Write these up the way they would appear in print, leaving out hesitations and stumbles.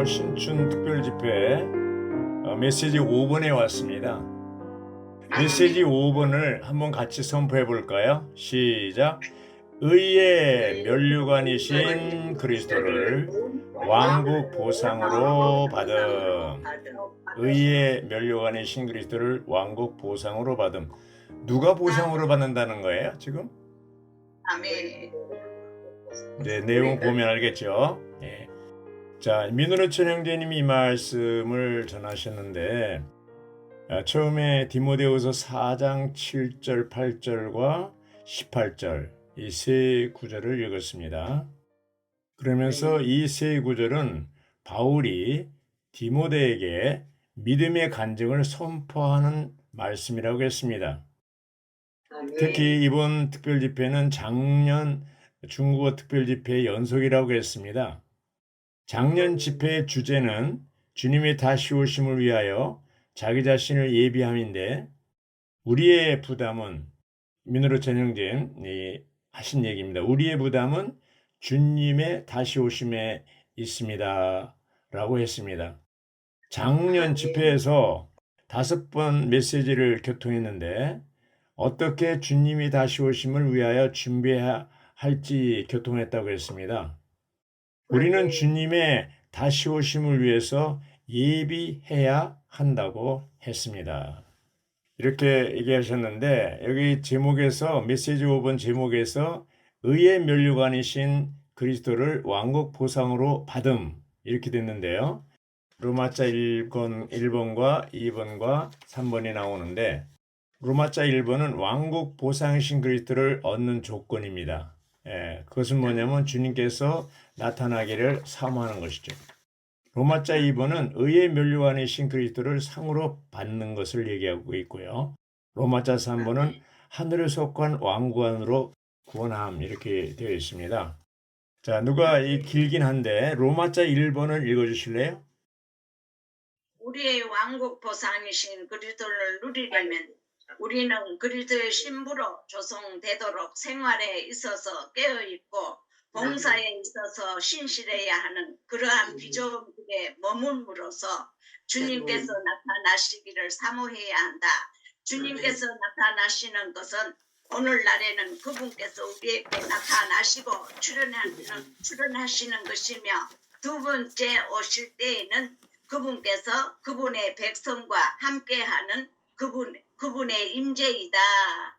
신춘 특별집회 메시지 5번에 왔습니다. 메시지 5번을 한번 같이 선포해 볼까요? 시작. 의의 면류관이신 그리스도를 왕국 보상으로 받음. 의의 면류관이신 그리스도를 왕국 보상으로 받음. 누가 보상으로 받는다는 거예요, 지금? 아멘. 네, 내용 보면 알겠죠? 네. 자, 민우로천 형제님이 이 말씀을 전하셨는데, 처음에 디모데후서 4장 7절, 8절과 18절 이 세 구절을 읽었습니다. 그러면서 이 세 구절은 바울이 디모데에게 믿음의 간증을 선포하는 말씀이라고 했습니다. 특히 이번 특별집회는 작년 중국어 특별집회의 연속이라고 했습니다. 작년 집회의 주제는 주님의 다시 오심을 위하여 자기 자신을 예비함인데, 우리의 부담은 민으로 전형진 하신 얘기입니다. 우리의 부담은 주님의 다시 오심에 있습니다 라고 했습니다. 작년 집회에서 5번 메시지를 교통했는데, 어떻게 주님이 다시 오심을 위하여 준비해야 할지 교통했다고 했습니다. 우리는 주님의 다시 오심을 위해서 예비해야 한다고 했습니다. 이렇게 얘기하셨는데, 여기 제목에서 메시지 5번 제목에서 의의 면류관이신 그리스도를 왕국 보상으로 받음 이렇게 됐는데요. 로마자 1번과 2번과 3번이 나오는데, 로마자 1번은 왕국 보상이신 그리스도를 얻는 조건입니다. 그것은 뭐냐면 주님께서 나타나기를 사모하는 것이죠. 로마자 2번은 의의 면류관이신 그리스도를 상으로 받는 것을 얘기하고 있고요. 로마자 3번은 하늘에 속한 왕국 안으로 구원함 이렇게 되어 있습니다. 자, 누가 이 길긴 한데 로마자 1번을 읽어주실래요? 우리의 왕국 보상이신 그리스도를 누리려면 우리는 그리스도의 신부로 조성되도록 생활에 있어서 깨어있고 봉사에 있어서 신실해야 하는 그러한 비전에 머물므로써 주님께서 나타나시기를 사모해야 한다. 주님께서 나타나시는 것은 오늘날에는 그분께서 우리에게 나타나시고 출현하시는 것이며, 두 번째 오실 때에는 그분께서 그분의 백성과 함께하는 그분의 임재이다.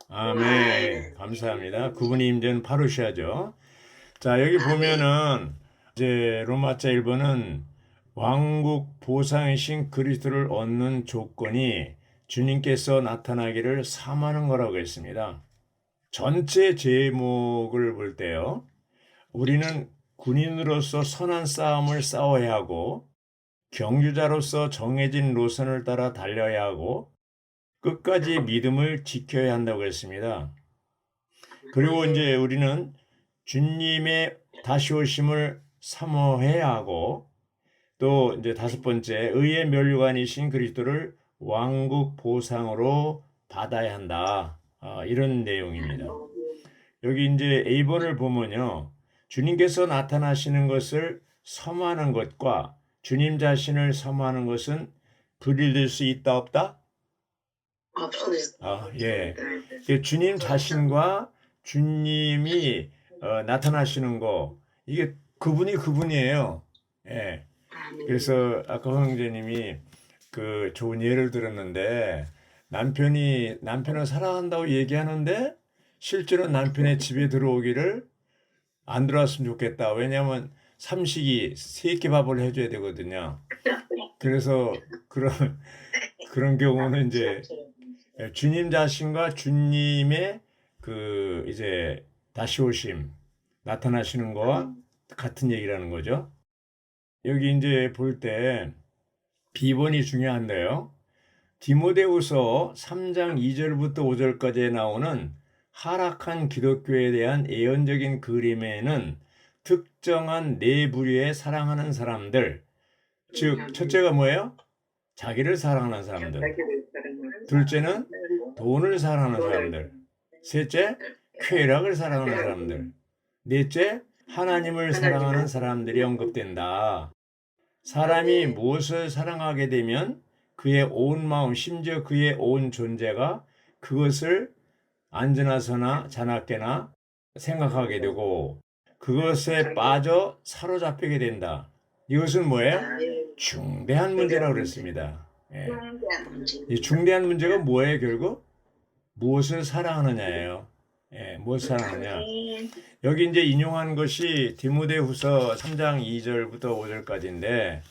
아멘. 감사합니다. 그분의 임재는 파루시아죠. 자, 여기 보면은 이제 로마자 1번은 왕국 보상이신 그리스도를 얻는 조건이 주님께서 나타나기를 사모하는 거라고 했습니다. 전체 제목을 볼 때요, 우리는 군인으로서 선한 싸움을 싸워야 하고, 경주자로서 정해진 노선을 따라 달려야 하고, 끝까지 믿음을 지켜야 한다고 했습니다. 그리고 이제 우리는 주님의 다시 오심을 사모해야 하고, 또 이제 5번째 의의 면류관이신 그리스도를 왕국 보상으로 받아야 한다. 이런 내용입니다. 여기 이제 A번을 보면요, 주님께서 나타나시는 것을 사모하는 것과 주님 자신을 사모하는 것은 분리될 수 있다 없다? 예. 주님 자신과 주님이 나타나시는 거, 이게 그분이에요. 예. 그래서 아까 황제님이 그 좋은 예를 들었는데, 남편을 사랑한다고 얘기하는데 실제로 남편의 집에 들어오기를 안 들어왔으면 좋겠다. 왜냐하면 삼식이 3끼 밥을 해줘야 되거든요. 그래서 그런 경우는 이제 주님 자신과 주님의 그 이제 다시 오심 나타나시는 거와 같은 얘기라는 거죠. 여기 이제 볼 때 B번이 중요한데요. 디모데후서 3장 2절부터 5절까지에 나오는 하락한 기독교에 대한 예언적인 그림에는 특정한 네 부류의 사랑하는 사람들, 즉 첫째가 뭐예요? 자기를 사랑하는 사람들. 둘째는 돈을 사랑하는 사람들. 셋째, 쾌락을 사랑하는 사람들. 넷째, 하나님을 사랑하는 사람들이 언급된다. 사람이 무엇을 사랑하게 되면 그의 온 마음, 심지어 그의 온 존재가 그것을 앉으나서나 자나깨나 생각하게 되고 그것에 빠져 사로잡히게 된다. 이것은 뭐예요? 중대한 문제라고 그랬습니다. 예. 이 중대한 문제가 뭐예요, 결국? 무엇을 사랑하느냐예요. 예, 무엇을 사랑하느냐. 여기 이제 인용한 것이 디모데후서 3장 2절부터 5절까지인데,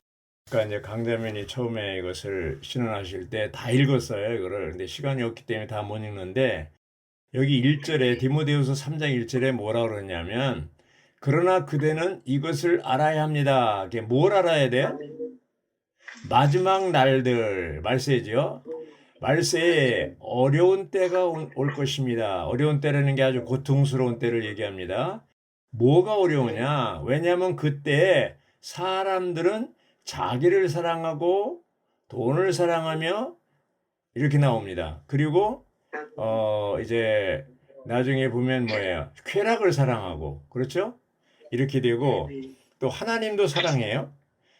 그러니까 이제 강자면이 처음에 이것을 신원하실 때 다 읽었어요, 이거를. 근데 시간이 없기 때문에 다 못 읽는데, 여기 1절에 디모데후서 3장 1절에 뭐라 그러냐면, 그러나 그대는 이것을 알아야 합니다. 이게 뭘 알아야 돼요? 마지막 날들, 말세죠. 말세에 어려운 때가 올 것입니다. 어려운 때라는 게 아주 고통스러운 때를 얘기합니다. 뭐가 어려우냐? 왜냐하면 그때 사람들은 자기를 사랑하고 돈을 사랑하며 이렇게 나옵니다. 그리고 이제 나중에 보면 뭐예요? 쾌락을 사랑하고 그렇죠? 이렇게 되고 또 하나님도 사랑해요.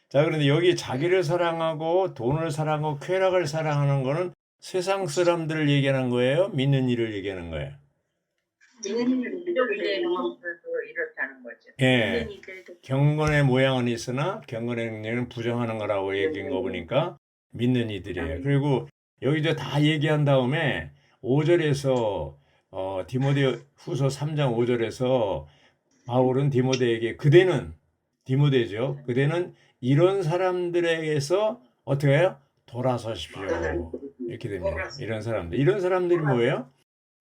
자, 그런데 여기 자기를 사랑하고 돈을 사랑하고 쾌락을 사랑하는 거는 세상 사람들을 얘기하는 거예요? 믿는 이를 얘기하는 거예요? 이렇다는 거죠. 예. 경건의 모양은 있으나 경건의 능력은 부정하는 거라고 얘기한 거 보니까 믿는 이들이에요. 그리고 여기서 다 얘기한 다음에 5절에서 디모데 후서 3장 5절에서 바울은 디모데에게 그대는 디모데죠. 그대는 이런 사람들에게서 어떻게 해요? 돌아서십시오. 이렇게 됩니다. 이런 사람들. 이런 사람들이 뭐예요?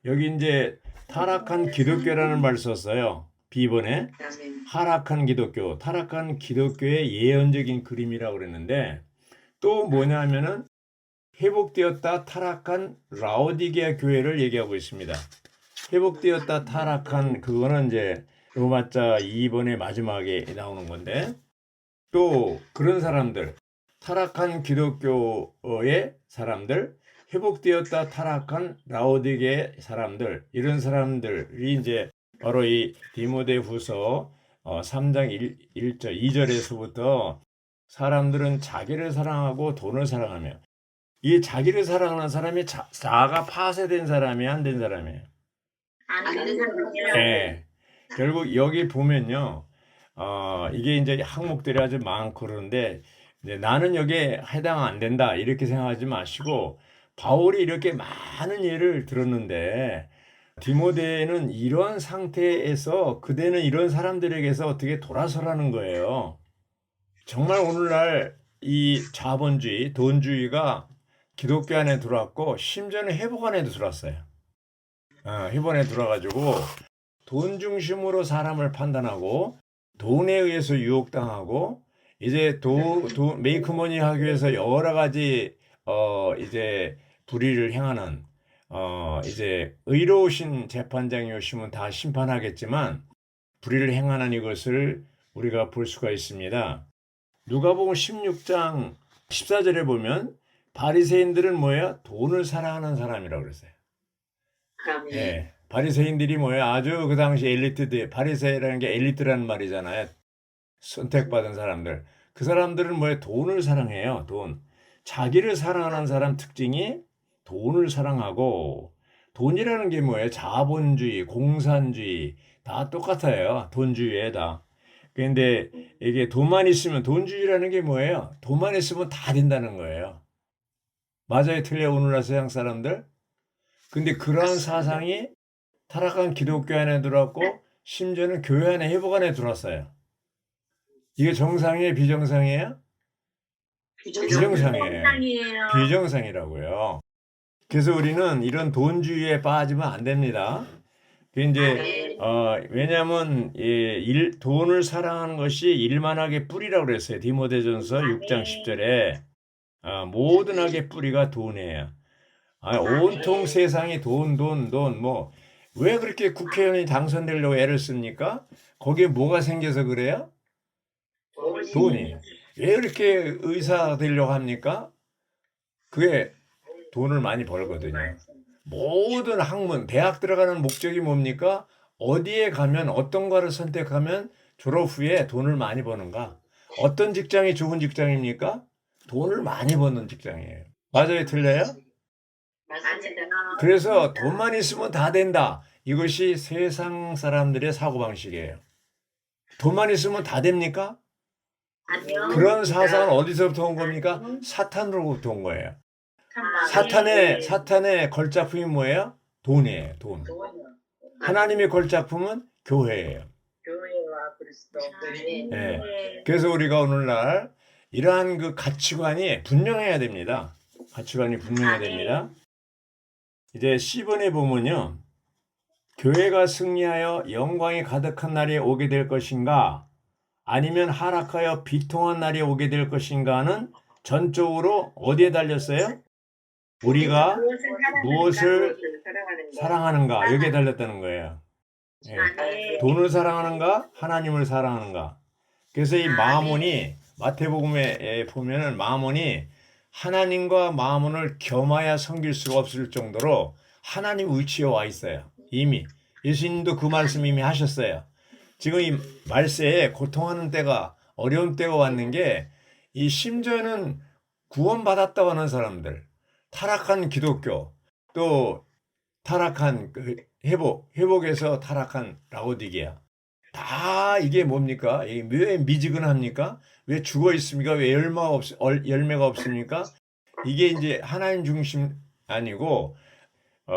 여기 이제 타락한 기독교라는 말 썼어요. B번에 하락한 기독교, 타락한 기독교의 예언적인 그림이라고 그랬는데 또 뭐냐면은 회복되었다 타락한 라오디게아 교회를 얘기하고 있습니다. 회복되었다 타락한 그거는 이제 로마자 2번의 마지막에 나오는 건데 또 그런 사람들 타락한 기독교의 사람들 회복되었다 타락한 라오디게아 사람들 이런 사람들이 이제 바로 이 디모데후서 3장 1절 2절에서부터 사람들은 자기를 사랑하고 돈을 사랑하며 이 자기를 사랑하는 사람이 자아가 파쇄된 사람이 안 된 사람이에요. 안 된 사람이요. 네. 결국 여기 보면요. 이게 이제 항목들이 아주 많고 그러는데 이제 나는 여기에 해당 안 된다 이렇게 생각하지 마시고 바울이 이렇게 많은 예를 들었는데 디모데는 이런 상태에서 그대는 이런 사람들에게서 어떻게 돌아서라는 거예요. 정말 오늘날 이 자본주의, 돈주의가 기독교 안에 들어왔고 심지어는 회복 안에도 들어왔어요. 회복 안에 들어와가지고 돈 중심으로 사람을 판단하고 돈에 의해서 유혹당하고 이제 메이크머니 하기 위해서 여러 가지 이제 불의를 행하는 이제 의로우신 재판장이 오시면 다 심판하겠지만 불의를 행하는 이것을 우리가 볼 수가 있습니다. 누가복음 16장 14절에 보면 바리새인들은 뭐야? 돈을 사랑하는 사람이라고 그랬어요. 예. 바리새인들이 뭐예요? 아주 그 당시 엘리트들, 바리새라는 게 엘리트라는 말이잖아요. 선택받은 사람들. 그 사람들은 뭐예요? 돈을 사랑해요. 돈. 자기를 사랑하는 사람 특징이 돈을 사랑하고 돈이라는 게 뭐예요? 자본주의, 공산주의 다 똑같아요. 돈주의에 다. 그런데 이게 돈만 있으면 돈주의라는 게 뭐예요? 돈만 있으면 다 된다는 거예요. 맞아요, 틀려 오늘날 세상 사람들? 근데 그러한 사상이 타락한 기독교 안에 들어왔고 심지어는 교회 안에 회복 안에 들어왔어요. 이게 정상이에요? 비정상이에요? 비정상이에요. 비정상이라고요. 그래서 우리는 이런 돈주의에 빠지면 안 됩니다. 이제 왜냐하면 돈을 사랑하는 것이 일만하게 뿌리라고 그랬어요. 디모데전서 6장 10절에 모든 악의 뿌리가 돈이에요. 온통 세상이 돈 뭐 왜 그렇게 국회의원이 당선되려고 애를 씁니까? 거기에 뭐가 생겨서 그래요? 돈이. 왜 그렇게 의사 되려고 합니까? 그게 돈을 많이 벌거든요. 모든 학문, 대학 들어가는 목적이 뭡니까? 어디에 가면 어떤 과를 선택하면 졸업 후에 돈을 많이 버는가? 어떤 직장이 좋은 직장입니까? 돈을 많이 버는 직장이에요. 맞아요, 틀려요? 맞습니다. 그래서 돈만 있으면 다 된다. 이것이 세상 사람들의 사고방식이에요. 돈만 있으면 다 됩니까? 아니요. 그런 사상은 어디서부터 온 겁니까? 사탄으로부터 온 거예요. 사탄의 걸작품이 뭐예요? 돈이에요, 돈. 하나님의 걸작품은 교회예요. 교회와 그리스도 예. 그래서 우리가 오늘날 이러한 그 가치관이 분명해야 됩니다. 가치관이 분명해야 됩니다. 이제 C번에 보면요. 교회가 승리하여 영광이 가득한 날이 오게 될 것인가? 아니면 하락하여 비통한 날이 오게 될 것인가는 전적으로 어디에 달렸어요? 우리가 무엇을 사랑하는가? 여기에 달렸다는 거예요. 예. 돈을 사랑하는가? 하나님을 사랑하는가? 그래서 이 마몬이 마태복음에 보면은 마몬이 하나님과 마몬을 겸하여 섬길 수가 없을 정도로 하나님 위치에 와 있어요. 이미 예수님도 그 말씀 이미 하셨어요. 지금 이 말세에 고통하는 때가 어려운 때가 왔는 게 이 심지어는 구원받았다고 하는 사람들, 타락한 기독교, 또 타락한 그 회복에서 타락한 라오디게아. 다 이게 뭡니까? 왜 미지근합니까? 왜 죽어 있습니까? 왜 열매가 없습니까? 이게 이제 하나님 중심 아니고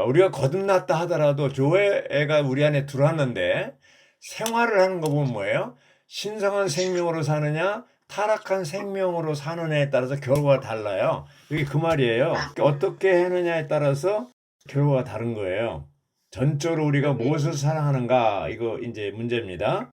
우리가 거듭났다 하더라도 교회가 우리 안에 들어왔는데 생활을 하는 거 보면 뭐예요? 신성한 생명으로 사느냐 타락한 생명으로 사는 애에 따라서 결과가 달라요. 이게 그 말이에요. 어떻게 해느냐에 따라서 결과가 다른 거예요. 전적으로 우리가 무엇을 사랑하는가 이거 이제 문제입니다.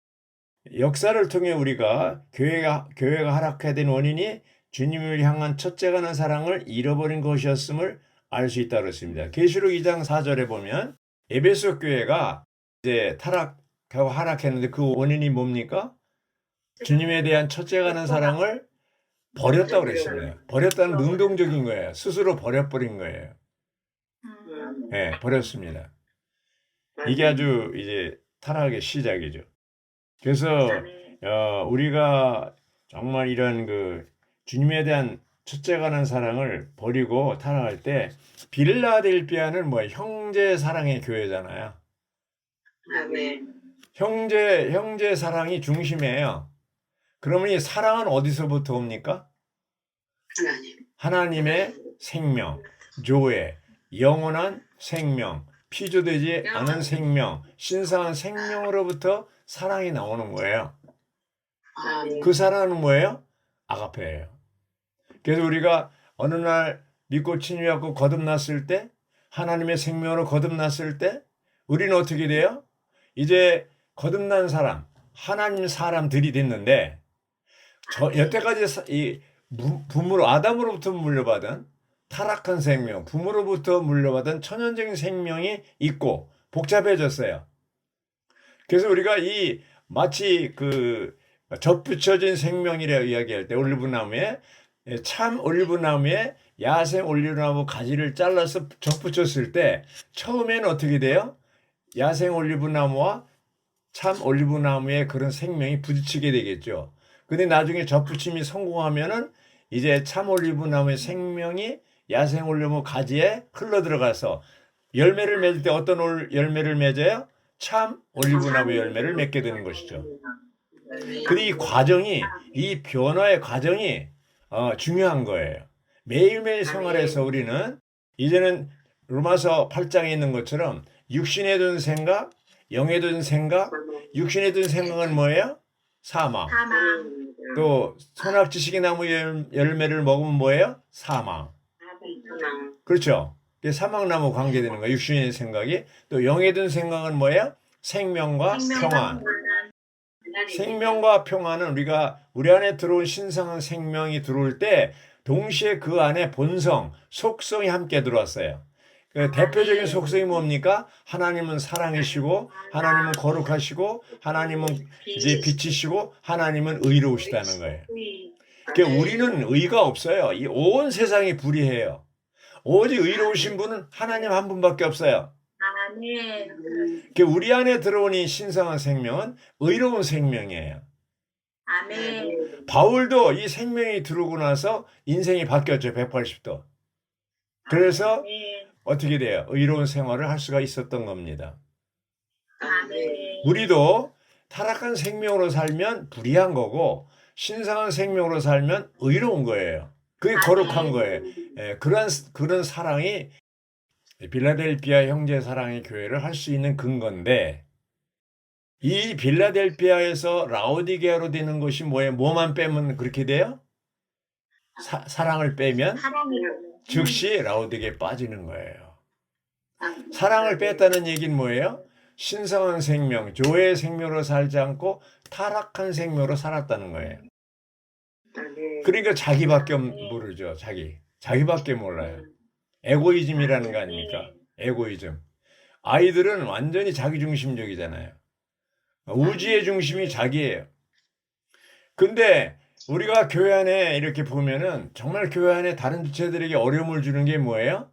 역사를 통해 우리가 교회가 하락해야 된 원인이 주님을 향한 첫째가는 사랑을 잃어버린 것이었음을 알 수 있다고 했습니다. 계시록 2장 4절에 보면 에베소 교회가 이제 타락하고 하락했는데 그 원인이 뭡니까? 주님에 대한 첫째가는 사랑을 버렸다고 그랬습니다. 버렸다는 능동적인 거예요. 스스로 버려버린 거예요. 네, 버렸습니다. 이게 아주 이제 타락의 시작이죠. 그래서 우리가 정말 이런 그 주님에 대한 첫째가는 사랑을 버리고 타락할 때 빌라델피아는 뭐 형제 사랑의 교회잖아요. 형제 사랑이 중심이에요. 그러면 이 사랑은 어디서부터 옵니까? 하나님의 생명, 조회, 영원한 생명, 피조되지 않은 생명, 신성한 생명으로부터 사랑이 나오는 거예요. 그 사랑은 뭐예요? 아가페예요. 그래서 우리가 어느 날 믿고 친유하고 거듭났을 때 하나님의 생명으로 거듭났을 때 우리는 어떻게 돼요? 이제 거듭난 사람, 하나님 사람들이 됐는데 여태까지 이 부모로 아담으로부터 물려받은 타락한 생명, 부모로부터 물려받은 천연적인 생명이 있고 복잡해졌어요. 그래서 우리가 이 마치 그 접붙여진 생명이라 이야기할 때 올리브나무에 참 올리브나무에 야생 올리브나무 가지를 잘라서 접붙였을 때 처음에는 어떻게 돼요? 야생 올리브나무와 참 올리브나무의 그런 생명이 부딪히게 되겠죠. 근데 나중에 접붙임이 성공하면은 이제 참 올리브나무의 생명이 야생 올리브 가지에 흘러 들어가서 열매를 맺을 때 어떤 열매를 맺어요? 참 올리브나무 열매를 맺게 되는 것이죠. 근데 이 과정이 이 변화의 과정이 중요한 거예요. 매일매일 생활에서 우리는 이제는 로마서 8장에 있는 것처럼 육신에 든 생각, 영에 든 생각, 육신에 든 생각은 뭐예요? 사망. 또 선악지식의 나무 열매를 먹으면 뭐예요? 사망. 그렇죠. 사망나무 관계되는 거예요. 육신의 생각이. 또 영에 든 생각은 뭐예요? 생명과 평안. 생명과 평안은 우리가 우리 안에 들어온 신성한 생명이 들어올 때 동시에 그 안에 본성, 속성이 함께 들어왔어요. 그 대표적인 속성이 뭡니까? 하나님은 사랑이시고 하나님은 거룩하시고 하나님은 이제 빛이시고 하나님은 의로우시다는 거예요. 그러니까 우리는 의가 없어요. 이 온 세상이 불의해요. 오직 의로우신 분은 하나님 한 분밖에 없어요. 그러니까 우리 안에 들어온 이 신성한 생명은 의로운 생명이에요. 아멘. 바울도 이 생명이 들어오고 나서 인생이 바뀌었죠. 180도. 그래서 아멘. 어떻게 돼요? 의로운 생활을 할 수가 있었던 겁니다. 아멘. 우리도 타락한 생명으로 살면 불의한 거고 신성한 생명으로 살면 의로운 거예요. 그게 거룩한 거예요. 예, 그런 사랑이 빌라델피아 형제 사랑의 교회를 할 수 있는 근거인데 이 빌라델피아에서 라오디게아로 되는 것이 뭐예요? 뭐만 빼면 그렇게 돼요? 사랑을 빼면 사랑이요. 즉시 라오디게에 빠지는 거예요. 사랑을 뺐다는 얘기는 뭐예요? 신성한 생명, 조의 생명으로 살지 않고 타락한 생명으로 살았다는 거예요. 그러니까 자기밖에 모르죠. 자기밖에 몰라요. 에고이즘이라는 거 아닙니까? 에고이즘. 아이들은 완전히 자기중심적이잖아요. 우주의 중심이 자기예요. 근데 우리가 교회 안에 이렇게 보면은 정말 교회 안에 다른 지체들에게 어려움을 주는 게 뭐예요?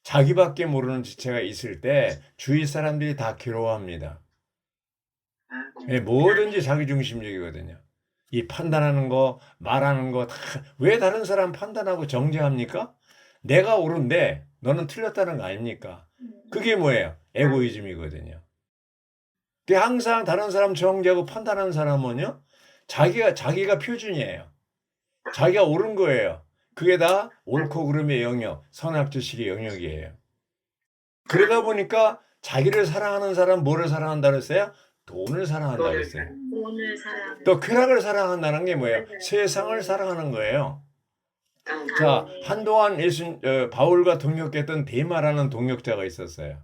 자기밖에 모르는 지체가 있을 때 주위 사람들이 다 괴로워합니다. 예, 뭐든지 자기중심적이거든요. 이 판단하는 거, 말하는 거 다 왜 다른 사람 판단하고 정죄합니까? 내가 옳은데 너는 틀렸다는 거 아닙니까? 그게 뭐예요? 에고이즘이거든요. 항상 다른 사람 정죄하고 판단하는 사람은요, 자기가 표준이에요. 자기가 옳은 거예요. 그게 다 옳고 그름의 영역, 선악지식의 영역이에요. 그러다 보니까 자기를 사랑하는 사람 뭐를 사랑한다 그랬어요? 돈을 사랑한다 그랬어요. 돈을 사랑. 또 쾌락을 사랑한다는 게 뭐예요? 세상을 사랑하는 거예요. 자, 한동안 바울과 동역했던 데마라는 동역자가 있었어요.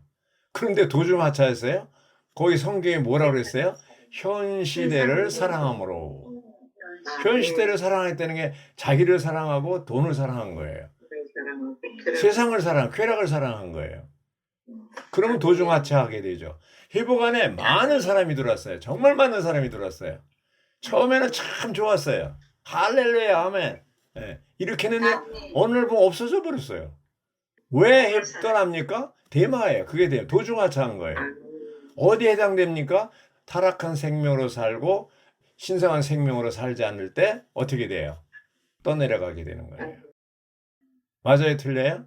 그런데 도중하차했어요. 거기 성경에 뭐라고 그랬어요? 현 시대를 사랑함으로. 현 시대를 사랑했다는 게 자기를 사랑하고 돈을 사랑한 거예요. 세상을 쾌락을 사랑한 거예요. 그러면 도중하차하게 되죠. 회복 안에 많은 사람이 들어왔어요. 정말 많은 사람이 들어왔어요. 처음에는 참 좋았어요. 할렐루야, 아멘. 예, 이렇게 했는데 어느 날 보면 없어져 버렸어요. 왜 떠납니까? 대마예요. 그게 돼요. 도중하차한 거예요. 어디에 해당됩니까? 타락한 생명으로 살고 신성한 생명으로 살지 않을 때 어떻게 돼요? 떠내려가게 되는 거예요. 맞아요? 틀려요?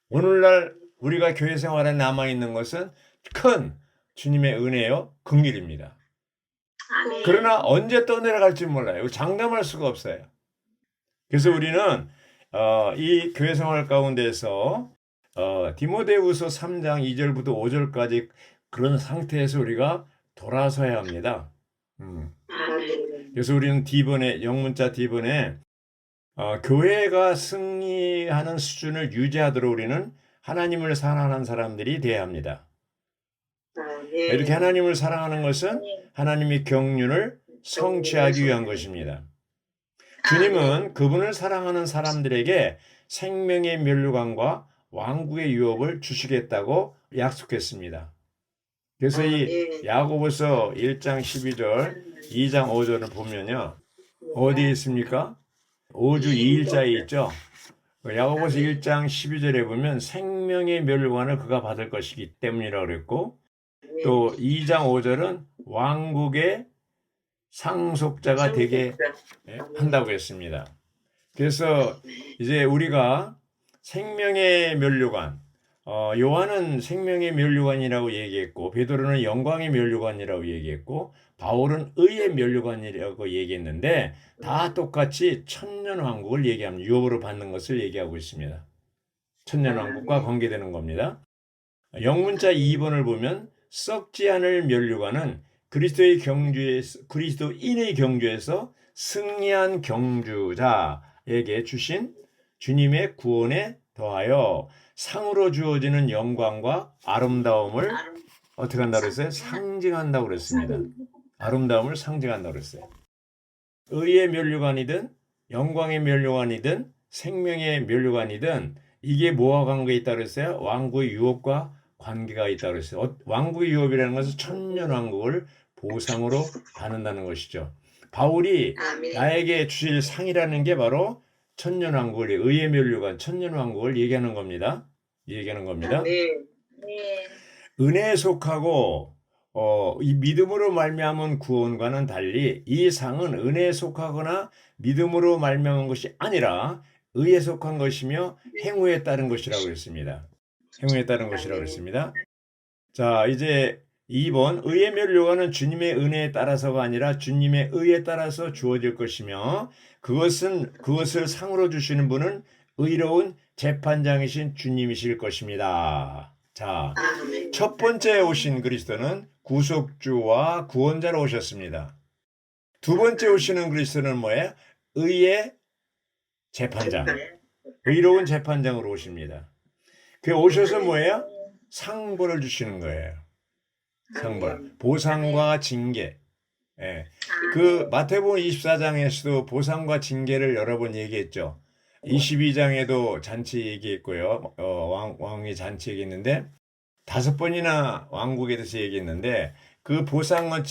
오늘날 우리가 교회 생활에 남아있는 것은 큰 주님의 은혜요, 긍휼입니다. 아멘. 그러나 언제 떠내려갈지 몰라요. 장담할 수가 없어요. 그래서 우리는 이 교회 생활 가운데서 디모데후서 3장 2절부터 5절까지 그런 상태에서 우리가 돌아서야 합니다. 그래서 우리는 영문자 D번에 교회가 승리하는 수준을 유지하도록 우리는 하나님을 사랑하는 사람들이 되어야 합니다. 이렇게 하나님을 사랑하는 것은 하나님의 경륜을 성취하기 위한 것입니다. 주님은 그분을 사랑하는 사람들에게 생명의 면류관과 왕국의 유업을 주시겠다고 약속했습니다. 그래서 이 야고보서 1장 12절, 2장 5절을 보면요. 어디에 있습니까? 5주 2일자에 있죠. 야고보서 1장 12절에 보면 생명의 멸관을 그가 받을 것이기 때문이라고 그랬고 또 2장 5절은 왕국의 상속자가 되게 한다고 했습니다. 그래서 이제 우리가 생명의 면류관, 요한은 생명의 면류관이라고 얘기했고 베드로는 영광의 면류관이라고 얘기했고 바울은 의의 면류관이라고 얘기했는데 다 똑같이 천년왕국을 얘기합니다. 유업으로 받는 것을 얘기하고 있습니다. 천년왕국과 관계되는 겁니다. 영문자 2번을 보면 썩지 않을 면류관은 그리스도인의 경주에서 승리한 경주자에게 주신 주님의 구원에 더하여 상으로 주어지는 영광과 아름다움을 어떻게 한다고 그랬어요? 상징한다고 그랬습니다. 아름다움을 상징한다고 그랬어요. 의의 면류관이든 영광의 면류관이든 생명의 면류관이든 이게 뭐와 관계가 있다고 그랬어요? 왕국의 유업과 관계가 있다고 그랬어요. 왕국의 유업이라는 것은 천년왕국을 보상으로 받는다는 것이죠. 바울이 나에게 주실 상이라는 게 바로 천년왕국을 의의 면류관 천년왕국을 얘기하는 겁니다. 네. 은혜에 속하고 이 믿음으로 말미암은 구원과는 달리 이 상은 은혜에 속하거나 믿음으로 말미암은 것이 아니라 의에 속한 것이며 행위에 따른 것이라고 했습니다. 행위에 따른 것이라고 했습니다. 자, 이제 2번 의의 면류관은 주님의 은혜에 따라서가 아니라 주님의 의에 따라서 주어질 것이며 그것을 상으로 주시는 분은 의로운 재판장이신 주님이실 것입니다. 자, 첫 번째 오신 그리스도는 구속주와 구원자로 오셨습니다. 두 번째 오시는 그리스도는 뭐예요? 의의 재판장, 의로운 재판장으로 오십니다. 그 오셔서 뭐예요? 상벌을 주시는 거예요. 상벌, 보상과 징계. 예. 그 마태복음 24장에서도 보상과 징계를 여러 번 얘기했죠. 22장에도 잔치 얘기했고요. 왕의 잔치 얘기했는데 5번이나 왕국에 대해서 얘기했는데 그 보상은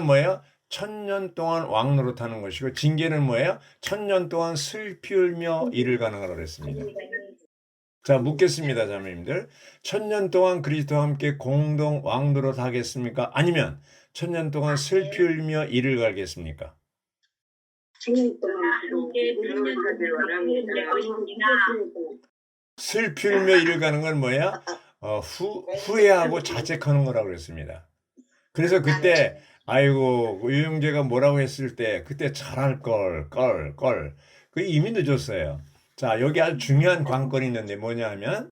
뭐예요? 1000년 동안 왕 노릇하는 것이고 징계는 뭐예요? 1000년 동안 슬피 울며 이를 가는 거라고 그랬습니다. 자, 묻겠습니다, 자매님들. 1000년 동안 그리스도와 함께 공동 왕 노릇 하겠습니까? 아니면 1000년 동안 슬피 울며 이를 갈겠습니까? 슬피 울며 이를 가는 건 뭐예요? 후회하고 자책하는 거라고 그랬습니다. 그래서 그때 아이고 유영재가 뭐라고 했을 때 그때 잘할 걸. 그 이미 늦었어요. 자, 여기 아주 중요한 관건이 있는데 뭐냐면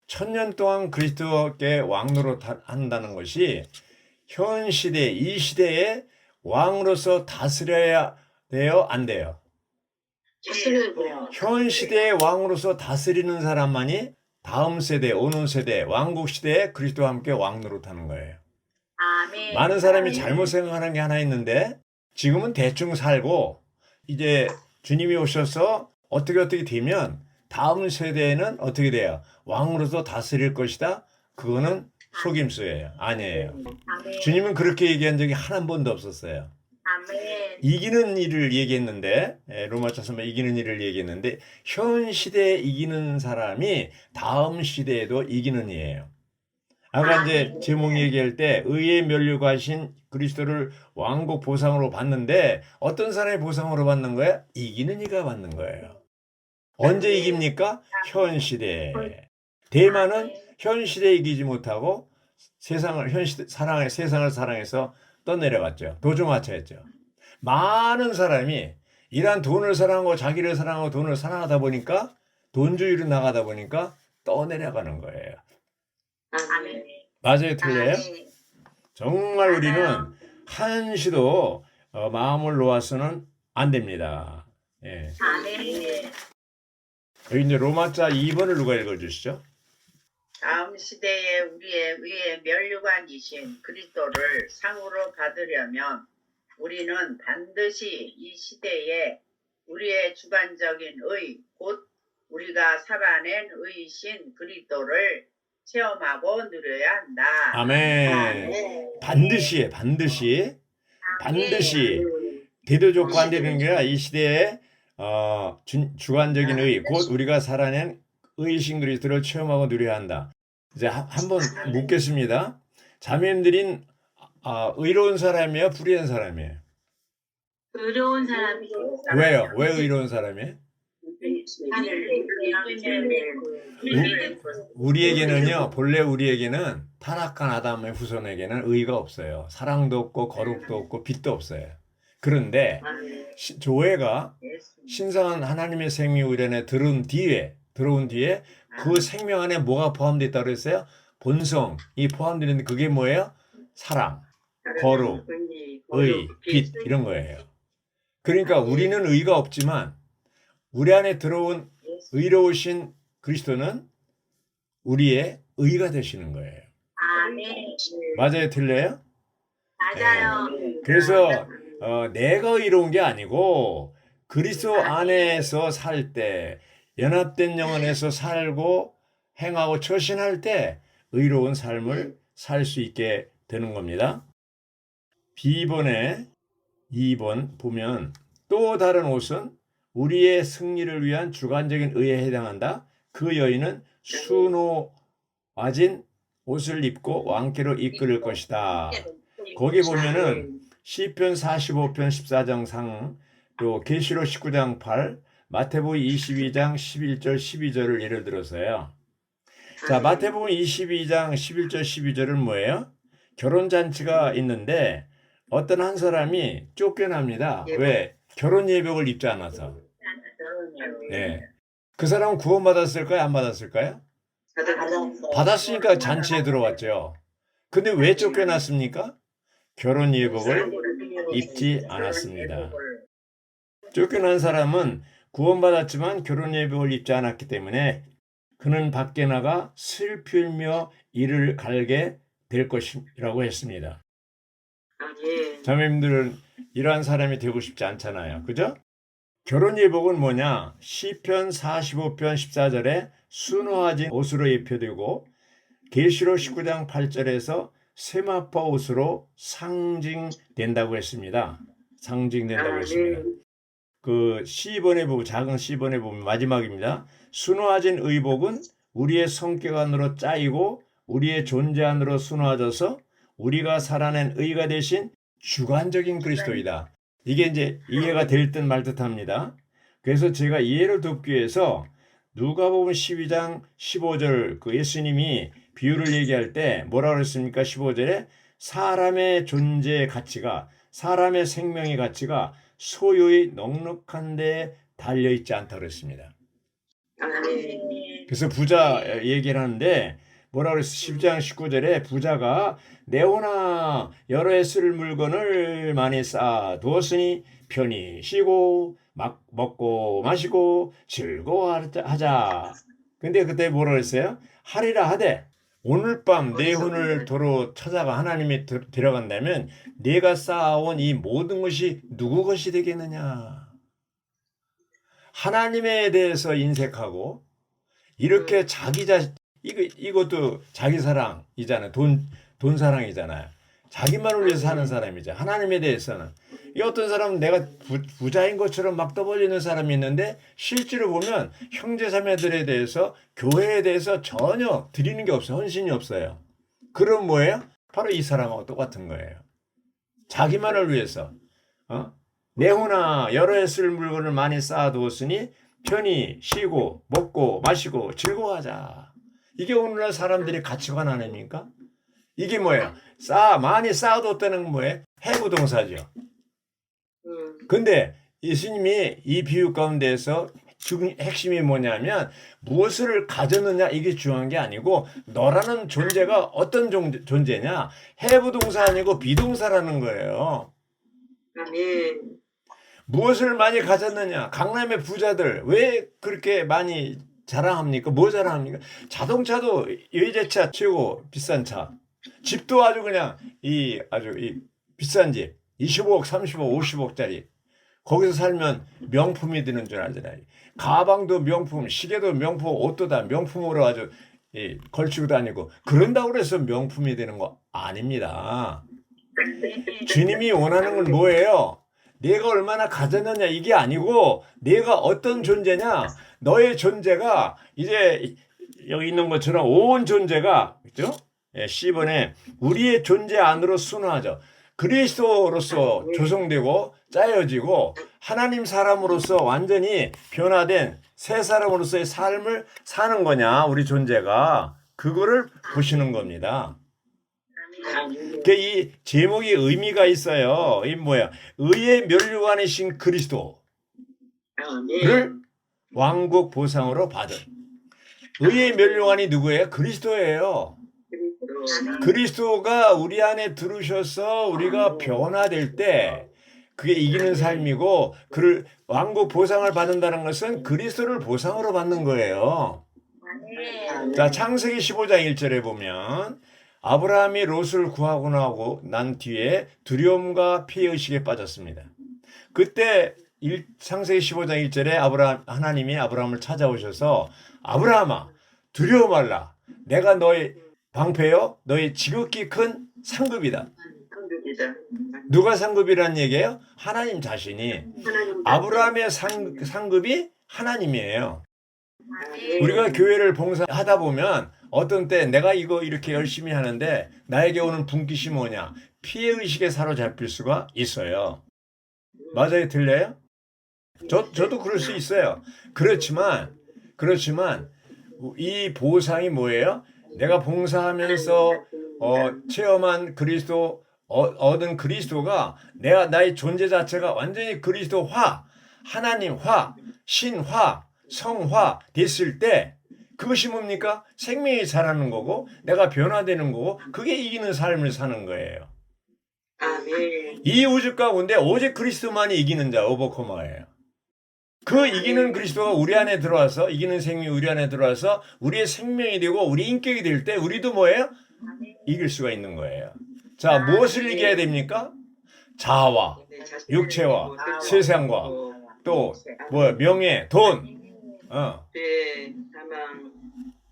1000년 동안 그리스도께 왕노릇 한다는 것이 현 시대 이 시대에 왕으로서 다스려야 돼요, 안 돼요? 현 시대의 왕으로서 다스리는 사람만이 다음 세대, 오는 세대, 왕국 시대에 그리스도와 함께 왕노릇하는 거예요. 아멘. 많은 사람이 잘못 생각하는 게 하나 있는데 지금은 대충 살고 이제 주님이 오셔서 어떻게 되면 다음 세대에는 어떻게 돼요? 왕으로서 다스릴 것이다. 그거는 속임수예요. 아니에요. 아멘. 주님은 그렇게 얘기한 적이 한 번도 없었어요. 아멘. 이기는 일을 얘기했는데 로마서만 이기는 일을 얘기했는데 현 시대에 이기는 사람이 다음 시대에도 이기는 이에요. 아까 이제 제목 얘기할 때 의의 면류관신 그리스도를 왕국 보상으로 받는데 어떤 사람이 보상으로 받는 거예요? 이기는 이가 받는 거예요. 언제 이깁니까? 현 시대에. 대만은 현 시대에 이기지 못하고 세상을 사랑해서 떠내려갔죠. 도주마차였죠. 많은 사람이 이런 돈을 사랑하고 자기를 사랑하고 돈을 사랑하다 보니까 돈주의로 나가다 보니까 떠내려가는 거예요. 아멘. 맞아요, 틀려요? 아멘. 정말 우리는 한시도 마음을 놓아서는 안 됩니다. 예. 아멘. 여기 이제 로마자 2번을 누가 읽어주시죠? 다음 시대에 우리의 위에 면류관이신 그리스도를 상으로 받으려면 우리는 반드시 이 시대에 우리의 주관적인 의, 곧 우리가 살아낸 의이신 그리스도를 체험하고 누려야 한다. 아멘. 반드시 대도조건 안 되는 게 아니라 이 시대에 주관적인 의, 곧 우리가 살아낸 의이신 그리스도를 체험하고 누려야 한다. 이제 한번 묻겠습니다. 자매님들인 의로운 사람이에요? 불의한 사람이에요? 의로운 사람이요. 왜요? 왜 의로운 사람이에요? 본래 우리에게는 타락한 아담의 후손에게는 의가 없어요. 사랑도 없고 거룩도 없고 빛도 없어요. 그런데 교회가 신성한 하나님의 생명 우리안에 들어온 뒤에 그 생명 안에 뭐가 포함되어 있다고 그랬어요? 본성이 포함되어 있는데 그게 뭐예요? 사랑, 거룩, 의, 빛 이런 거예요. 그러니까 우리는 의가 없지만 우리 안에 들어온 의로우신 그리스도는 우리의 의가 되시는 거예요. 아멘. 맞아요, 틀려요? 맞아요. 그래서 내가 의로운 게 아니고 그리스도 안에서 살 때 연합된 영혼에서 살고 행하고 처신할 때 의로운 삶을 살 수 있게 되는 겁니다. B번에 2번 보면 또 다른 옷은 우리의 승리를 위한 주관적인 의에 해당한다. 그 여인은 수놓아진 옷을 입고 왕께로 이끌을 것이다. 거기 보면은 시편 45편 14장 상, 또 계시록 19장 8, 마태복음 22장 11절 12절을 예를 들어서요. 자, 마태복음 22장 11절 12절은 뭐예요? 결혼잔치가 있는데 어떤 한 사람이 쫓겨납니다. 왜? 결혼 예복을 입지 않아서. 예. 그 사람은 구원받았을까요? 안 받았을까요? 받았으니까 잔치에 들어왔죠. 근데 왜 쫓겨났습니까? 결혼 예복을 입지 않았습니다. 쫓겨난 사람은 구원받았지만 결혼 예복을 입지 않았기 때문에 그는 밖에 나가 슬피며 이를 갈게 될 것이라고 했습니다. 자매님들은 이러한 사람이 되고 싶지 않잖아요. 그죠? 결혼 예복은 뭐냐? 시편 45편 14절에 수놓아진 옷으로 입혀되고 계시록 19장 8절에서 세마포 옷으로 상징된다고 했습니다. 상징된다고 했습니다. 그 C번에 보면 작은 C번에 보면 마지막입니다. 수놓아진 의복은 우리의 성격 안으로 짜이고 우리의 존재 안으로 수놓아져서 우리가 살아낸 의가 되신 주관적인 그리스도이다. 이게 이제 이해가 될 듯 말 듯합니다. 그래서 제가 이해를 돕기 위해서 누가복음 12장 15절 그 예수님이 비유를 얘기할 때 뭐라고 그랬습니까? 15절에 사람의 존재의 가치가, 사람의 생명의 가치가 소유의 넉넉한 데에 달려있지 않다고 그랬습니다. 그래서 부자 얘기를 하는데 뭐라고 그랬어? 10장 19절에 부자가 내오나 여러 해 쓸 물건을 많이 쌓아두었으니 편히 쉬고 막 먹고 마시고 즐거워하자. 근데 그때 뭐라고 했어요? 하리라 하되 오늘 밤 내 혼을 도로 찾아가 하나님이 데려간다면 내가 쌓아온 이 모든 것이 누구 것이 되겠느냐? 하나님에 대해서 인색하고 이렇게 자기 자신 이것도 자기 사랑이잖아요. 돈 사랑이잖아요. 자기만을 위해서 사는 사람이죠. 하나님에 대해서는 이 어떤 사람은 내가 부자인 것처럼 막 떠벌리는 사람이 있는데 실제로 보면 형제자매들에 대해서 교회에 대해서 전혀 드리는 게 없어요. 헌신이 없어요. 그럼 뭐예요? 바로 이 사람하고 똑같은 거예요. 자기만을 위해서 내호나 여러 해 쓸 물건을 많이 쌓아두었으니 편히 쉬고 먹고 마시고 즐거워하자. 이게 오늘날 사람들의 가치관 아닙니까? 이게 뭐예요? 많이 쌓아뒀다는 건 뭐예요? 해부동사죠. 근데 예수님이 이 비유 가운데에서 핵심이 뭐냐면 무엇을 가졌느냐 이게 중요한 게 아니고 너라는 존재가 어떤 존재냐? 해부동사 아니고 비동사라는 거예요. 무엇을 많이 가졌느냐? 강남의 부자들 왜 그렇게 많이 자랑합니까? 뭐 자랑합니까? 자동차도 외제차 최고 비싼 차. 집도 아주 그냥 아주 비싼 집. 25억, 30억, 50억짜리. 거기서 살면 명품이 되는 줄 알잖아요. 가방도 명품, 시계도 명품, 옷도 다 명품으로 아주 걸치고 다니고 그런다고 해서 명품이 되는 거 아닙니다. 주님이 원하는 건 뭐예요? 내가 얼마나 가졌느냐 이게 아니고 내가 어떤 존재냐 너의 존재가 이제 여기 있는 것처럼 온 존재가 그죠? C번에 우리의 존재 안으로 순화하죠. 그리스도로서 조성되고 짜여지고 하나님 사람으로서 완전히 변화된 새 사람으로서의 삶을 사는 거냐 우리 존재가 그거를 보시는 겁니다. 이 제목이 의미가 있어요. 이 뭐야? 의의 면류관이신 그리스도를 왕국 보상으로 받은 의의 면류관이 누구예요? 그리스도예요. 그리스도가 우리 안에 들으셔서 우리가 변화될 때 그게 이기는 삶이고 그를 왕국 보상을 받는다는 것은 그리스도를 보상으로 받는 거예요. 자, 창세기 15장 1절에 보면 아브라함이 롯을 구하고 난 뒤에 두려움과 피해의식에 빠졌습니다. 그때 창세기 15장 1절에 하나님이 아브라함을 찾아오셔서 아브라함아 두려워 말라. 내가 너의 방패요 너의 지극히 큰 상급이다. 누가 상급이라는 얘기예요? 하나님 자신이. 아브라함의 상급이 하나님이에요. 우리가 교회를 봉사하다 보면 어떤 때 내가 이거 이렇게 열심히 하는데 나에게 오는 분깃이 뭐냐? 피해의식에 사로잡힐 수가 있어요. 맞아요? 들려요? 저도 그럴 수 있어요. 그렇지만 이 보상이 뭐예요? 내가 봉사하면서 체험한 그리스도 얻은 그리스도가 나의 존재 자체가 완전히 그리스도화, 하나님화, 신화, 성화 됐을 때 그것이 뭡니까? 생명이 자라는 거고 내가 변화되는 거고 그게 이기는 삶을 사는 거예요. 아멘. 이 우주 가운데 오직 그리스도만이 이기는 자, 오버코머예요. 그 이기는 그리스도가 우리 안에 들어와서 이기는 생명이 우리 안에 들어와서 우리의 생명이 되고 우리 인격이 될 때 우리도 뭐예요? 이길 수가 있는 거예요. 자, 무엇을 이겨야 됩니까? 자아와 내 자신을 육체와 이기고 세상과 또 명예, 돈, 죄, 사망,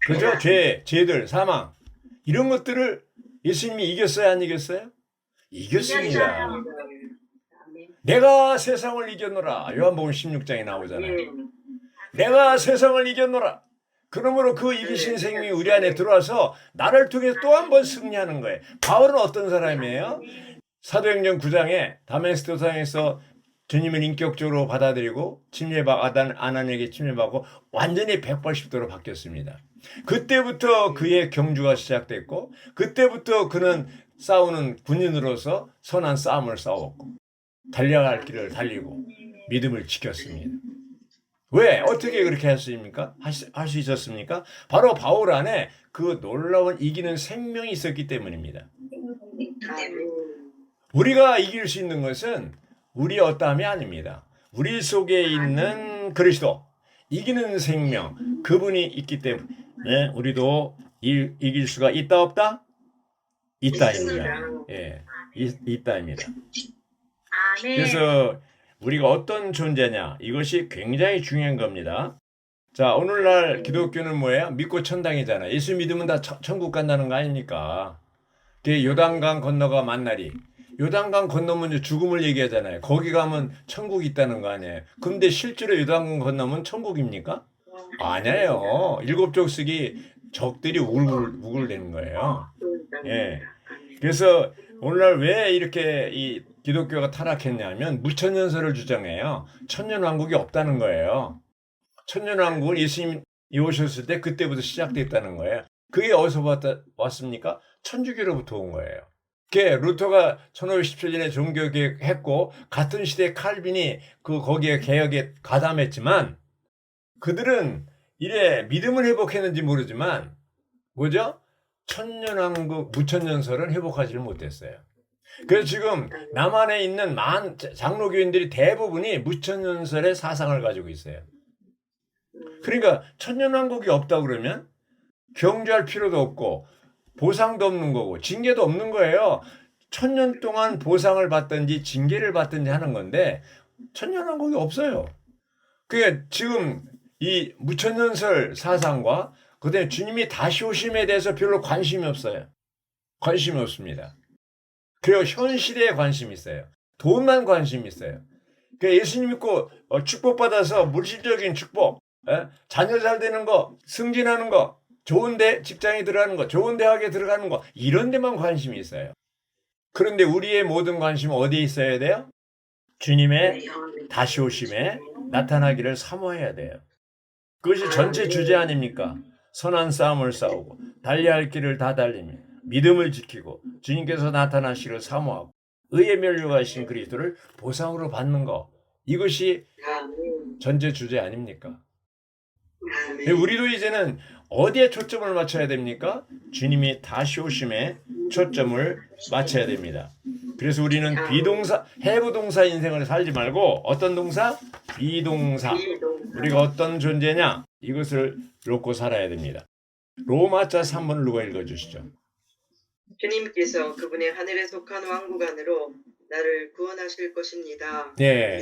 그죠? 죄들, 사망 이런 것들을 예수님이 이겼어요, 안 이겼어요? 이겼습니다. 이겼어요. 내가 세상을 이겼노라. 요한복음 16장에 나오잖아요. 내가 세상을 이겼노라. 그러므로 그 이기신 생명이 우리 안에 들어와서 나를 통해 또 한 번 승리하는 거예요. 바울은 어떤 사람이에요? 사도행전 9장에 다메섹 도상에서 주님을 인격적으로 받아들이고 아난에게 침례받고 완전히 180도로 바뀌었습니다. 그때부터 그의 경주가 시작됐고 그때부터 그는 싸우는 군인으로서 선한 싸움을 싸웠고 달려갈 길을 달리고 믿음을 지켰습니다. 왜? 어떻게 그렇게 했습니까? 할 수 있었습니까? 바로 바울 안에 그 놀라운 이기는 생명이 있었기 때문입니다. 우리가 이길 수 있는 것은 우리 어떠함이 아닙니다. 우리 속에 있는 그리스도, 이기는 생명, 그분이 있기 때문에 우리도 이길 수가 있다 없다? 있다입니다. 예, 있다입니다. 아멘. 그래서 우리가 어떤 존재냐 이것이 굉장히 중요한 겁니다. 자, 오늘날 기독교는 뭐예요? 믿고 천당이잖아요. 예수 믿으면 다 천국 간다는 거 아닙니까? 요단강 건너가 만나리. 요단강 건너면 이제 죽음을 얘기하잖아요. 거기 가면 천국이 있다는 거 아니에요. 근데 실제로 요단강 건너면 천국입니까? 아니에요. 7족속이 적들이 우글우글대는 거예요. 예. 그래서 오늘날 왜 이렇게 이 기독교가 타락했냐면 무천년설을 주장해요. 천년왕국이 없다는 거예요. 천년왕국은 예수님이 오셨을 때 그때부터 시작됐다는 거예요. 그게 어디서 왔습니까? 천주교로부터 온 거예요. 그게 루터가 1517년에 종교개혁했고 같은 시대에 칼빈이 거기에 개혁에 가담했지만 그들은 이래 믿음을 회복했는지 모르지만 뭐죠? 천년왕국 무천년설은 회복하지를 못했어요. 그래서 지금 남한에 있는 장로교인들이 대부분이 무천년설의 사상을 가지고 있어요. 그러니까 천년왕국이 없다 그러면 경주할 필요도 없고 보상도 없는 거고 징계도 없는 거예요. 천년 동안 보상을 받든지 징계를 받든지 하는 건데 천년왕국이 없어요. 그게 지금 이 무천년설 사상과 그다음에 주님이 다시 오심에 대해서 별로 관심이 없어요. 관심이 없습니다. 그리고 현 시대에 관심이 있어요. 돈만 관심이 있어요. 그러니까 예수님 믿고 축복받아서 물질적인 축복, 자녀 잘 되는 거, 승진하는 거, 좋은 직장에 들어가는 거, 좋은 대학에 들어가는 거 이런 데만 관심이 있어요. 그런데 우리의 모든 관심은 어디에 있어야 돼요? 주님의 다시 오심에 나타나기를 사모해야 돼요. 그것이 전체 주제 아닙니까? 선한 싸움을 싸우고 달려야 할 길을 다 달리며 믿음을 지키고 주님께서 나타나시기를 사모하고 의에 면류하신 그리스도를 보상으로 받는 거 이것이 전체 주제 아닙니까? 우리도 이제는 어디에 초점을 맞춰야 됩니까? 주님이 다시 오심에 초점을 맞춰야 됩니다. 그래서 우리는 비동사, 해부동사 인생을 살지 말고 어떤 동사? 비동사. 우리가 어떤 존재냐? 이것을 놓고 살아야 됩니다. 로마자 3번을 누가 읽어주시죠? 주님께서 그분의 하늘에 속한 왕국 안으로 나를 구원하실 것입니다. 네,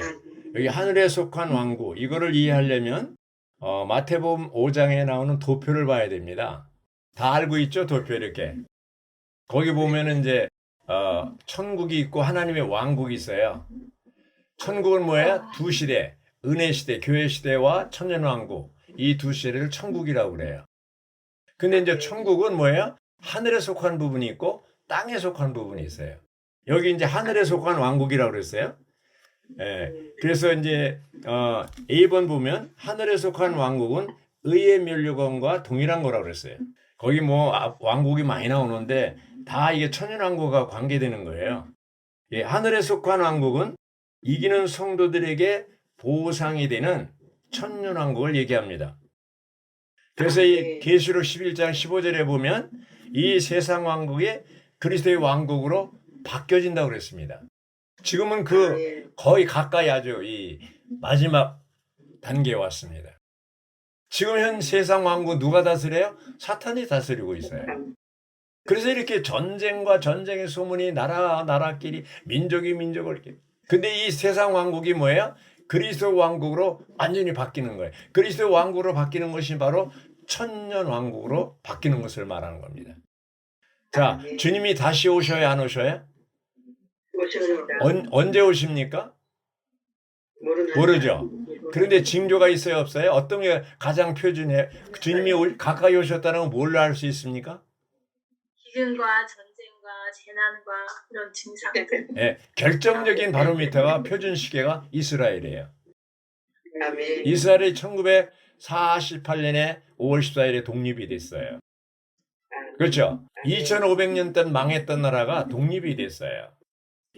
여기 하늘에 속한 왕국 이거를 이해하려면 마태복음 5장에 나오는 도표를 봐야 됩니다. 다 알고 있죠, 도표 이렇게. 거기 보면은 이제 천국이 있고 하나님의 왕국이 있어요. 천국은 뭐예요? 두 시대, 은혜 시대, 교회 시대와 천년 왕국 이 두 시대를 천국이라고 그래요. 근데 이제 천국은 뭐예요? 하늘에 속한 부분이 있고 땅에 속한 부분이 있어요. 여기 이제 하늘에 속한 왕국이라고 그랬어요. 예. 그래서 이제 A번 보면 하늘에 속한 왕국은 의의 면류관과 동일한 거라고 그랬어요. 거기 뭐 왕국이 많이 나오는데 다 이게 천연왕국과 관계되는 거예요. 예, 하늘에 속한 왕국은 이기는 성도들에게 보상이 되는 천년왕국을 얘기합니다. 그래서 이 계시록 11장 15절에 보면 이 세상 왕국이 그리스도의 왕국으로 바뀌어진다고 그랬습니다. 지금은 그 거의 가까이 아주 이 마지막 단계에 왔습니다. 지금 현 세상 왕국 누가 다스려요? 사탄이 다스리고 있어요. 그래서 이렇게 전쟁과 전쟁의 소문이 나라끼리 민족이 민족을 이렇게. 근데 이 세상 왕국이 뭐예요? 그리스도 왕국으로 완전히 바뀌는 거예요. 그리스도 왕국으로 바뀌는 것이 바로 천년 왕국으로 바뀌는 것을 말하는 겁니다. 자, 주님이 다시 오셔야 안 오셔요? 언제 오십니까? 모르죠. 그런데 징조가 있어요, 없어요? 어떤 게 가장 표준해요? 주님이 가까이 오셨다는 건 뭘 알 수 있습니까? 기근과 전쟁과 재난과 이런 증상들. 네, 결정적인 바로미터가 표준 시계가 이스라엘이에요. 이스라엘이 1948년에 5월 14일에 독립이 됐어요. 그렇죠? 2500년 동안 망했던 나라가 독립이 됐어요.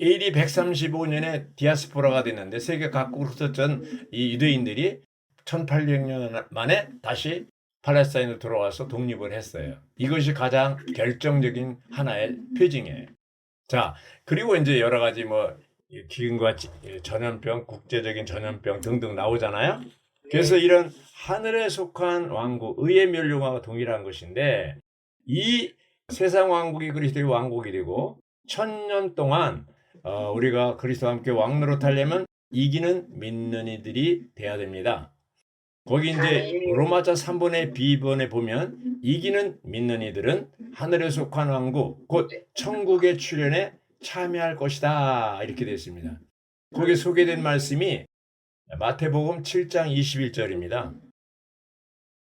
AD 135년에 디아스포라가 됐는데 세계 각국으로 흩어진 이 유대인들이 1800년 만에 다시 팔레스타인으로 돌아와서 독립을 했어요. 이것이 가장 결정적인 하나의 표징이에요. 자, 그리고 이제 여러 가지 뭐 기근과 전염병, 국제적인 전염병 등등 나오잖아요. 그래서 이런 하늘에 속한 왕국, 의의 멸류관과 동일한 것인데 이 세상 왕국이 그리스도의 왕국이 되고 1000년 동안 우리가 그리스도와 함께 왕노릇 하려면 이기는 믿는 이들이 돼야 됩니다. 거기 이제 로마자 3번의 B번에 보면 이기는 믿는 이들은 하늘에 속한 왕국, 곧 천국의 출현에 참여할 것이다. 이렇게 되어 있습니다. 거기에 소개된 말씀이 마태복음 7장 21절입니다.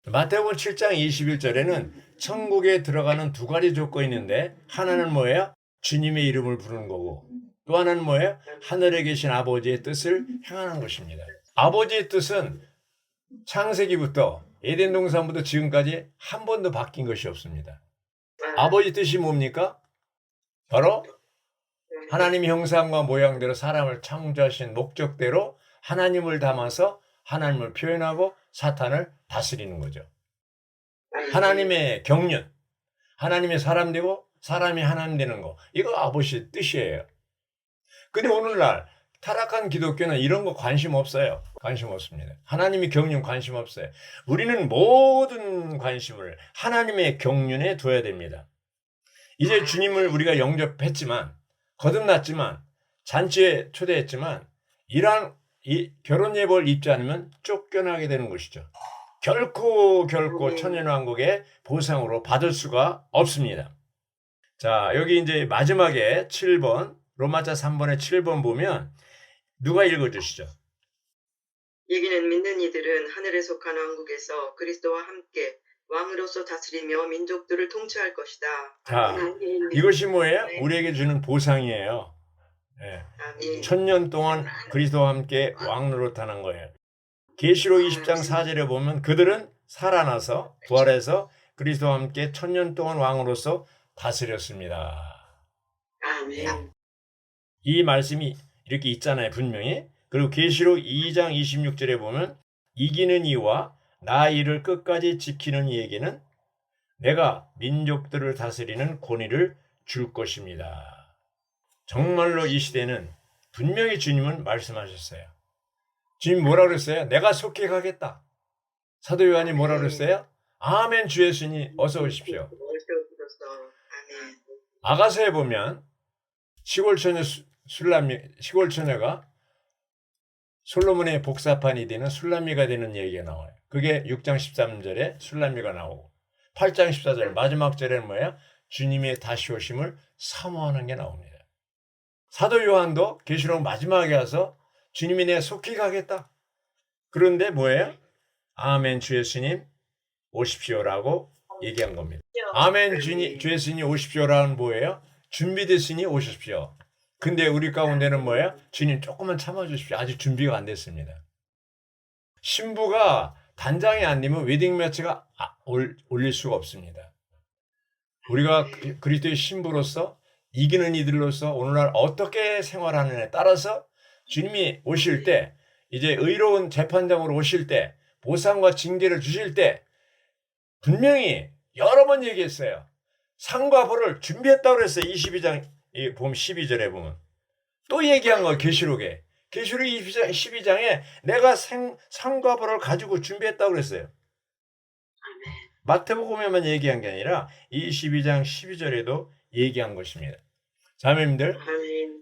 마태복음 7장 21절에는 천국에 들어가는 두 가지 조건이 있는데 하나는 뭐예요? 주님의 이름을 부르는 거고 또 하나는 뭐예요? 하늘에 계신 아버지의 뜻을 행하는 것입니다. 아버지의 뜻은 창세기부터 에덴 동산부터 지금까지 한 번도 바뀐 것이 없습니다. 아버지 뜻이 뭡니까? 바로 하나님의 형상과 모양대로 사람을 창조하신 목적대로 하나님을 담아서 하나님을 표현하고 사탄을 다스리는 거죠. 하나님의 경륜, 하나님의 사람 되고 사람이 하나님 되는 거, 이거 아버지의 뜻이에요. 근데 오늘날 타락한 기독교는 이런 거 관심 없어요. 관심 없습니다. 하나님의 경륜 관심 없어요. 우리는 모든 관심을 하나님의 경륜에 둬야 됩니다. 이제 주님을 우리가 영접했지만 거듭났지만 잔치에 초대했지만 이러한 결혼 예법을 입지 않으면 쫓겨나게 되는 것이죠. 결코 천년왕국의 보상으로 받을 수가 없습니다. 자, 여기 이제 마지막에 7번 로마자 3번의 7번 보면 누가 읽어주시죠? 이기는 믿는 이들은 하늘에 속한 왕국에서 그리스도와 함께 왕으로서 다스리며 민족들을 통치할 것이다. 자, 이것이 뭐예요? 우리에게 주는 보상이에요. 네. 1000년 동안 그리스도와 함께 왕노릇하는 거예요. 계시록 20장 4절에 보면 그들은 살아나서 부활해서 그리스도와 함께 1000년 동안 왕으로서 다스렸습니다. 아멘. 이 말씀이 이렇게 있잖아요, 분명히. 그리고 계시록 2장 26절에 보면 이기는 이와 나 이를 끝까지 지키는 이에게는 내가 민족들을 다스리는 권위를 줄 것입니다. 정말로 이 시대는 분명히 주님은 말씀하셨어요. 주님 뭐라 그랬어요? 내가 속히 가겠다. 사도 요한이 뭐라 그랬어요? 아멘 주 예수님 어서 오십시오. 아가서에 보면 시골처녀가 솔로몬의 복사판이 되는 술람미가 되는 얘기가 나와요. 그게 6장 13절에 술람미가 나오고 8장 14절 마지막 절에는 뭐예요? 주님의 다시 오심을 사모하는 게 나옵니다. 사도 요한도 계시록 마지막에 와서 주님이 내 속히 가겠다. 그런데 뭐예요? 아멘 주 예수님 오십시오라고 얘기한 겁니다. 아멘 주 예수님 오십시오라는 뭐예요? 준비됐으니 오십시오. 근데 우리 가운데는 뭐예요? 주님 조금만 참아주십시오. 아직 준비가 안 됐습니다. 신부가 단장이 안 되면 웨딩 매치가 올릴 수가 없습니다. 우리가 그리스도의 신부로서 이기는 이들로서 오늘날 어떻게 생활하느냐에 따라서 주님이 오실 때 이제 의로운 재판장으로 오실 때 보상과 징계를 주실 때 분명히 여러 번 얘기했어요. 상과 벌을 준비했다고 그랬어요. 22장 보면 12절에 보면 또 얘기한 거 계시록에 12장에 내가 상과 벌을 가지고 준비했다고 그랬어요. 마태복음에만 얘기한 게 아니라 22장 12절에도 얘기한 것입니다. 자매님들,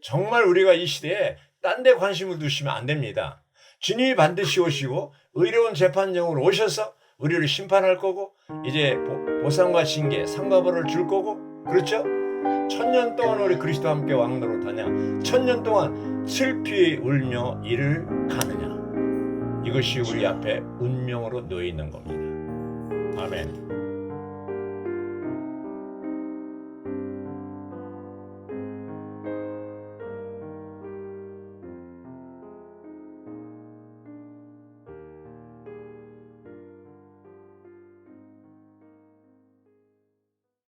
정말 우리가 이 시대에 딴 데 관심을 두시면 안 됩니다. 주님이 반드시 오시고 의로운 재판정으로 오셔서 우리를 심판할 거고 이제 보상과 징계, 상과 벌을 줄 거고 그렇죠? 1000년 동안 우리 그리스도와 함께 왕노릇하냐 1000년 동안 슬피 울며 이를 가느냐 이것이 우리 앞에 운명으로 놓여 있는 겁니다. 아멘.